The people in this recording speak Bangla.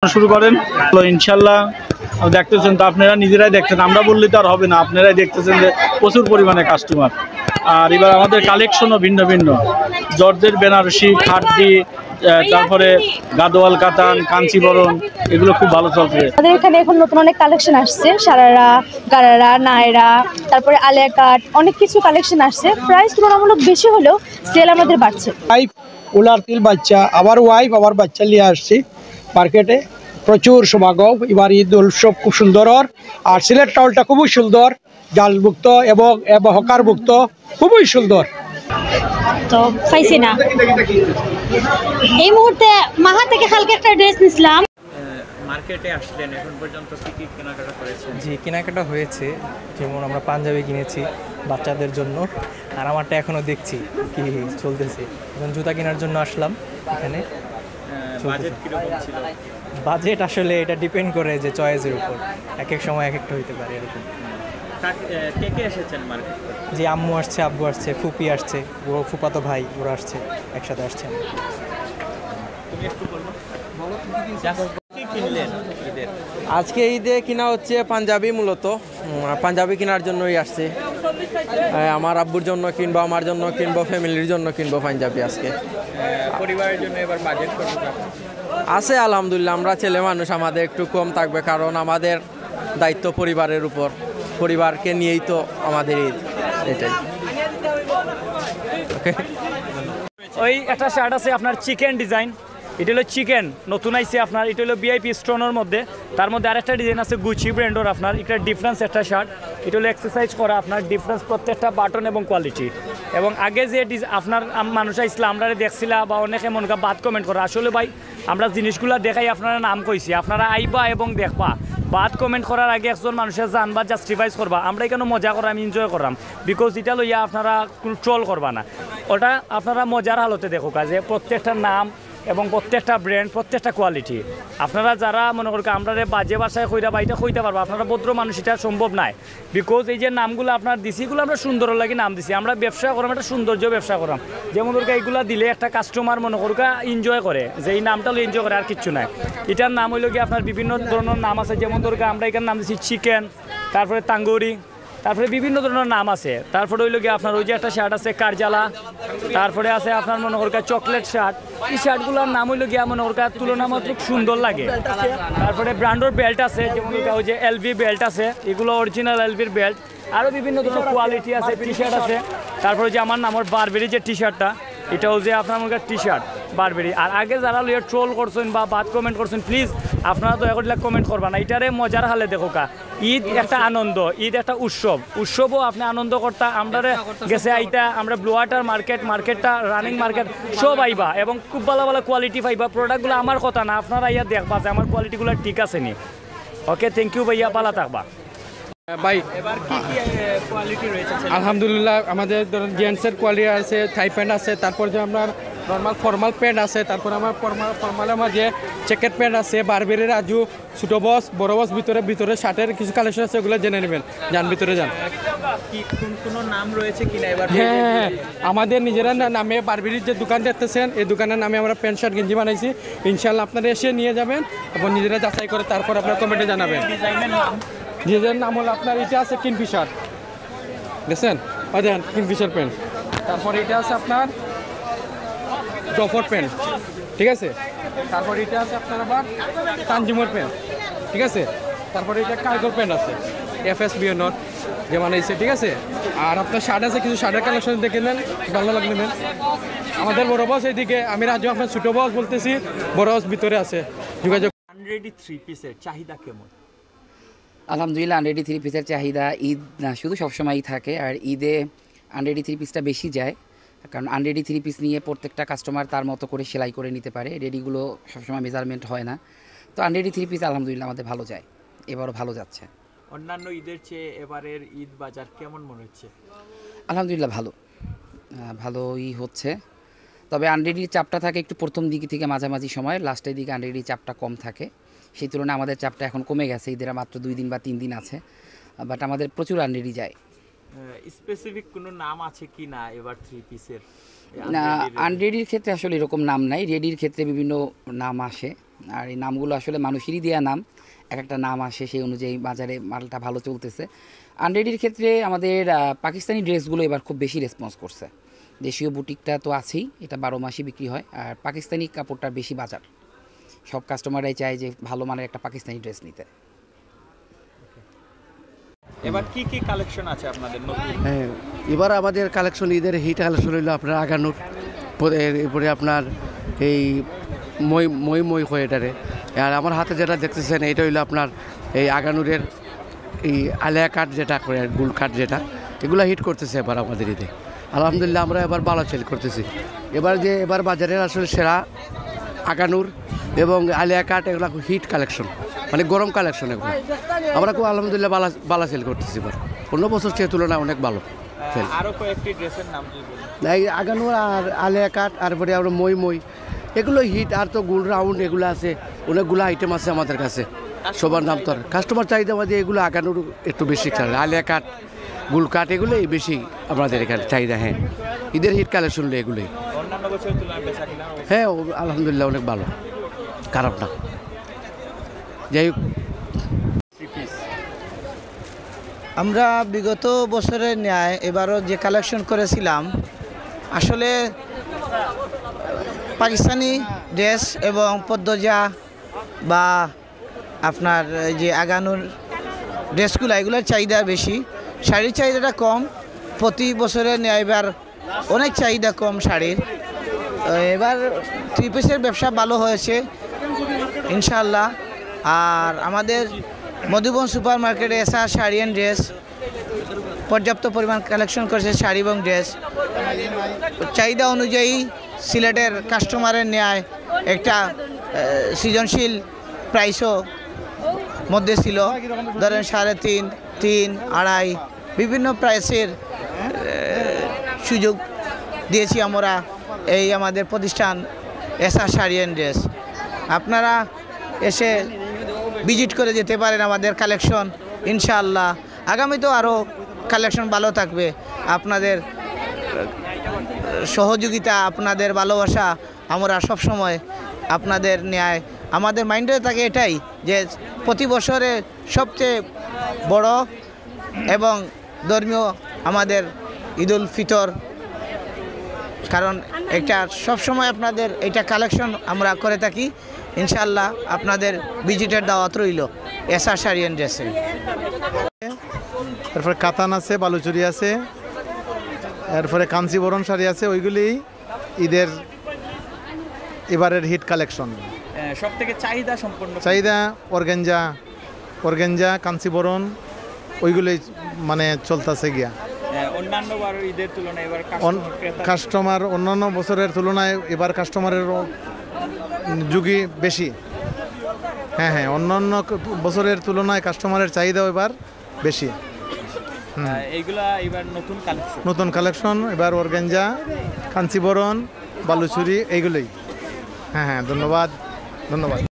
শুরু করেন ইনশাল্লাহ দেখতেছেন তো আপনারা নিজেরাই দেখছেন, আমরা বললে তো আর হবে না, আপনারাই দেখতেছেন যে প্রচুর পরিমাণে কাস্টমার। আর এবার আমাদের কালেকশনও ভিন্ন ভিন্ন, জর্জের বেনারসি, খাটটি, তারপরে গাদোয়াল কাতান, কাঞ্চিবরণ, এগুলো খুব ভালো চলছে। আমাদের এখানে এখন নতুন অনেক কালেকশন আসছে, সারারা, গারারা, নায়রা, তারপরে আলিয়া কাট, অনেক কিছু কালেকশন আসছে। প্রাইস তুলনামূলক বেশি হলেও সেল আমাদের বাড়ছে। ওয়াইফ উলার তিল বাচ্চা, আবার ওয়াইফ আবার বাচ্চা নিয়ে আসছি মার্কেটে, প্রচুর সমাগম। এবার ঈদ উৎসব খুব সুন্দর, আর সিলেট টাউলটা খুবই সুন্দর, জালমুক্ত এবং হকারমুক্ত, খুবই সুন্দর। তো পাইছি না এই মুহূর্তে মাহা থেকে হালকা একটা ড্রেস নিছিলাম। মার্কেটে আসলেন, এখন পর্যন্ত কি কি কেনাকাটা করেছেন? জি, কেনাকাটা হয়েছে, যেমন আমরা পাঞ্জাবি কিনেছি বাচ্চাদের জন্য, আর আমারটা এখনও দেখছি কি চলতেছে। এখন জুতা কেনার জন্য আসলাম এখানে। বাজেট কীরকম ছিল? বাজেট আসলে এটা ডিপেন্ড করে যে চয়েসের উপর, এক এক সময় এক একটা হইতে পারে এরকম। কে কে এসেছেন মার্কেট? যে আম্মু আসছে, আব্বু আসছে, ফুপি আসছে, ও ফুপাতো ভাই, ওরা আসছে, একসাথে আসছে। তুমি একটু বলবো, কি কিনলেন ঈদের? আজকে ঈদে কিনা হচ্ছে পাঞ্জাবি, মূলত পাঞ্জাবি কেনার জন্যই আসছে। আমার আব্বুর জন্য কিনবো, আমার জন্য কিনবো, ফ্যামিলির জন্য কিনবো পাঞ্জাবি আজকে। পরিবারের জন্য এবার বাজেট কত আছে আলহামদুলিল্লাহ, আমরা ছেলে মানুষ, আমাদের একটু কম থাকবে, কারণ আমাদের দায়িত্ব পরিবারের উপর, পরিবারকে নিয়েই তো আমাদের ঈদ, এটাই। ওই একটা শার্ট আছে আপনার চিকেন ডিজাইন, এটা হলো চিকেন, নতুন আইছে আপনার, এটা হলো ভিআইপি স্টোনের মধ্যে। তার মধ্যে আরেকটা ডিজাইন আছে গুচি ব্র্যান্ডের আপনার, এটা ডিফারেন্স একটা শার্ট, এটা হলো এক্সারসাইজ করা আপনার, ডিফারেন্স প্রত্যেকটা বাটন এবং কোয়ালিটি। এবং আগে যে আপনার মানুষ আইসলে আমরা দেখছিলা বা অনেকে মনে করা বাদ কমেন্ট করা, আসলে ভাই আমরা জিনিসগুলো দেখাই আপনারা নাম কইছি, আপনারা আইবা এবং দেখবা। বাদ কমেন্ট করার আগে একজন মানুষের জানবা, জাস্টিফাইজ করবা। আমরা এখানে মজা করাম, এনজয় করাম, বিকজ এটা লইয়া আপনারা ট্রোল করবা না, ওটা আপনারা মজার হালতে দেখো কাজে প্রত্যেকটা নাম এবং প্রত্যেকটা ব্র্যান্ড, প্রত্যেকটা কোয়ালিটি। আপনারা যারা মনে করেন আমরা বাজে বাসায় কইরা বা এটা কইতে পারবো, আপনারা ভদ্র মানুষ, এটা সম্ভব নয়। বিকজ এই যে নামগুলো আপনার দিছি, এগুলো আমরা সুন্দর লাগে নাম দিছি, আমরা ব্যবসা করাম, একটা সৌন্দর্য ব্যবসা করাম। যেমন ধরকা এইগুলা দিলে একটা কাস্টমার মনে করুকা এনজয় করে, যে এই নামটা হলো এনজয় করে, আর কিচ্ছু নাই। এটার নাম হইল কি আপনার বিভিন্ন ধরনের নাম আছে, যেমন ধরকা আমরা এখানে নাম দিছি চিকেন, তারপরে তাঙ্গুরি, তারপরে বিভিন্ন ধরনের নাম আছে। তারপরে হইল গিয়ে আপনার ওই যে একটা শার্ট আছে কারজালা, তারপরে আছে আপনার মনে করকা চকলেট শার্ট। এই শার্টগুলোর নাম হইল গিয়া মনে করকা তুলনামাত্র সুন্দর লাগে। তারপরে ব্র্যান্ডের বেল্ট আছে, যেমন ওই যে এলভি বেল্ট আছে, এগুলো অরিজিনাল এলভির বেল্ট। আরও বিভিন্ন ধরনের কোয়ালিটি আছে, টি শার্ট আছে। তারপরে যে আমার নামের বারবেরি যে টি শার্টটা, এটাও যে আপনার মনে টি শার্ট বারবেরি। আর আগে যারা লইয়া ট্রোল করছেন বা বাদ কমেন্ট করছেন, প্লিজ আপনারা দয়া করে কমেন্ট করবা না, এটারে মজার হালে দেখো কা। ঈদ একটা আনন্দ, ঈদ একটা উৎসবও আপনি আনন্দ করতা। আমরা গেছে আইতা, আমরা ব্লু ওয়াটার মার্কেটটা রানিং মার্কেট সব আইবা এবং খুব ভালো ভালো কোয়ালিটি পাইবা। প্রোডাক্টগুলো আমার কথা না, আপনারা ইয়া দেখবা যে আমার কোয়ালিটিগুলো ঠিক আছে নি। ওকে, থ্যাংক ইউ ভাইয়া, ভালো থাকবা। ভাই এবার কি কি কোয়ালিটি রয়েছে? আলহামদুলিল্লাহ, আমাদের জেন্টসের কোয়ালিটি আছে, থাই প্যান্ট আছে, তারপর যে আপনার নর্মাল ফর্মাল প্যান্ট আছে, তারপর আমার ফর্মালের মাঝে জ্যাকেট প্যান্ট আছে, বারবেরি, রাজু, ছোটো বস, বড় বস, ভিতরে শার্টের কিছু কালেকশন আছে, ওগুলো জেনে নেবেন। যান ভিতরে যান। কি কোনো নাম রয়েছে কিনা এবার? হ্যাঁ, আমাদের নিজেরা নামে বারবেরির যে দোকান দেখতেছেন, এই দোকানের নামে আমরা প্যান্ট শার্ট গেঞ্জি বানাইছি। ইনশাল্লাহ আপনারা এসে নিয়ে যাবেন এবং নিজেরা যাচাই করে তারপর আপনার কমেন্টে জানাবেন। ডিজাইনের নাম হলো আপনার এটা আছে কিংফিশার, দেখছেন? ওই দেখেন কিংফিশার প্যান্ট। তারপর এটা আছে আপনার জফর প্যান্ট, ঠিক আছে? তারপর এটা আছে আপনার আবার তানজিমর প্যান্ট, ঠিক আছে? তারপরে এটা কার্গোর প্যান্ট আছে, FSBN যে বানাইছে, ঠিক আছে? আর আপনার শার্ট আছে, কিছু শার্টের কালেকশন দেখে নেন, ভালো লাগলে নেন। আমাদের বড় বস এইদিকে, আমি রাজু আপনার ছোটো বস বলতেছি, বড় বস ভিতরে আছে, যোগাযোগ। আনরেডি থ্রি পিসের চাহিদা কেমন? আলহামদুলিল্লাহ, আনরেডি থ্রি পিসের চাহিদা ঈদ না শুধু সবসময়ই থাকে, আর ঈদে আনরেডি থ্রি পিসটা বেশি যায়, কারণ আনরেডি থ্রি পিস নিয়ে প্রত্যেকটা কাস্টমার তার মতো করে সেলাই করে নিতে পারে, রেডিগুলো সবসময় মেজারমেন্ট হয় না। তো আনরেডি থ্রি পিস আলহামদুলিল্লাহ আমাদের ভালো যায়, এবারও ভালো যাচ্ছে। অন্যান্য ঈদের চেয়ে এবারের ঈদ বাজার কেমন মনে হচ্ছে? আলহামদুলিল্লাহ ভালোই হচ্ছে, তবে আনরেডির চাপটা থাকে একটু প্রথম দিকে থেকে মাঝামাঝি সময়, লাস্টের দিকে আনরেডির চাপটা কম থাকে। সেই তুলনায় আমাদের চাপটা এখন কমে গেছে, ঈদের মাত্র 2 দিন বা 3 দিন আছে, বাট আমাদের প্রচুর আনরেডি যায়। স্পেসিফিক কোনো নাম আছে কি না এবার থ্রি পিসের? না, আনরেডির ক্ষেত্রে আসলে এরকম নাম নাই, রেডির ক্ষেত্রে বিভিন্ন নাম আসে, আর এই নামগুলো আসলে মানুষেরই দেওয়া নাম, এক একটা নাম আসে, সেই অনুযায়ী বাজারে মালটা ভালো চলতেছে। আনরেডির ক্ষেত্রে আমাদের পাকিস্তানি ড্রেসগুলো এবার খুব বেশি রেসপন্স করছে। দেশীয় বুটিকটা তো আছেই, এটা 12 মাসই বিক্রি হয়, আর পাকিস্তানি কাপড়টার বেশি বাজার, সব কাস্টমাররাই চায় যে ভালো মানের একটা পাকিস্তানি ড্রেস নিতে। এবার কি কি কালেকশন আছে আপনাদের নতুন? হ্যাঁ, এবার আমাদের কালেকশন, ঈদের হিট কালেকশন হইলো আপনার আগানুর, এরপরে আপনার এই মই হয় এটারে। আর আমার হাতে যেটা দেখতেছেন এটা হইলো আপনার এই আগানুরের এই আলিয়া কাঠ যেটা করে, গুল কাঠ যেটা, এগুলো হিট করতেছে এবার আমাদের ঈদে। আলহামদুলিল্লাহ আমরা এবার ভালো সেল করতেছি। এবার বাজারের আসলে সেরা আগানুর এবং আলিয়া কাঠ, এগুলো হিট কালেকশন, মানে গরম কালেকশন। এগুলো আমরা খুব আলহামদুলিল্লাহ ভালো সেল করতেছি এবার, অন্য বছর সে তুলনায় অনেক ভালো সেল। আরো কয়েকটি ড্রেসের নাম বলুন। এই আগানুর আর আলিয়া কাঠ, তারপরে আমরা মই এগুলো হিট। আর তো গোল রাউন্ড এগুলো আছে, অনেকগুলো আইটেম আছে আমাদের কাছে, সবার নাম তো। কাস্টমার চাহিদা আমাদের এগুলো আগানুর একটু বেশি খেলে, আলিয়া কাঠ, গুল কাঠ এগুলোই বেশি আমাদের এখানে চাহিদা। হ্যাঁ, ঈদের হিট কালেকশন এগুলোই। অন্যান্য বছরের তুলনায় বেচা কিনা? হ্যাঁ, আলহামদুলিল্লাহ অনেক ভালো, খারাপ না। যাই হোক, আমরা বিগত বছরের ন্যায় এবারও যে কালেকশন করেছিলাম, আসলে পাকিস্তানি ড্রেস এবং পদ্মজা বা আপনার যে আগানুর ড্রেসগুলো, এগুলোর চাহিদা বেশি, শাড়ির চাহিদাটা কম। প্রতি বছরের ন্যায় এবার অনেক চাহিদা কম শাড়ির। এবার থ্রি পিসের ব্যবসা ভালো হয়েছে ইনশাআল্লাহ। আর আমাদের মধুবন সুপার মার্কেটে এসআর শাড়ি অ্যান্ড ড্রেস পর্যাপ্ত পরিমাণ কালেকশন করেছে, শাড়ি এবং ড্রেস। চাহিদা অনুযায়ী সিলেটের কাস্টমারের ন্যায় একটা সৃজনশীল প্রাইসও মধ্যে ছিল, ধরেন 3.5, 3, 2.5 বিভিন্ন প্রাইসের সুযোগ দিয়েছি আমরা এই আমাদের প্রতিষ্ঠান এসআর শাড়ি অ্যান্ড ড্রেস। আপনারা এসে ভিজিট করে যেতে পারেন আমাদের কালেকশন ইনশাআল্লাহ। আগামীতেও আরও কালেকশন ভালো থাকবে। আপনাদের সহযোগিতা, আপনাদের ভালোবাসা আমরা সবসময় আপনাদের ন্যায় আমাদের মাইন্ডে থাকে এটাই যে প্রতি বছরে সবচেয়ে বড় এবং ধর্মীয় আমাদের ঈদুল ফিতর, কারণ এটা সবসময় আপনাদের এটা কালেকশন আমরা করে থাকি ইনশাআল্লাহ। আপনাদের ভিজিটের দাওয়াত রইল এসআর শাড়ি অ্যান্ড ড্রেসে। এরপরে কাতান আছে, বালুচুরি আছে, এরপরে কাঞ্চিবরণ শাড়ি আছে, ওইগুলি ঈদের এবারের হিট কালেকশন। সব থেকে চাহিদা সম্পন্ন অর্গেঞ্জা, কাঞ্চিবরণ, ওইগুলোই মানে চলতেছে গিয়া। অন্যান্য ঈদের তুলনায় এবার কাস্টমার অন্যান্য বছরের তুলনায় এবার কাস্টমারের যুগই বেশি। হ্যাঁ, অন্যান্য বছরের তুলনায় কাস্টমারের চাহিদা এবার বেশি। এইগুলা এবার নতুন কালেকশন এবার অর্গেঞ্জা, কাঞ্চিবরণ, বালুচুরি এইগুলোই। হ্যাঁ, ধন্যবাদ।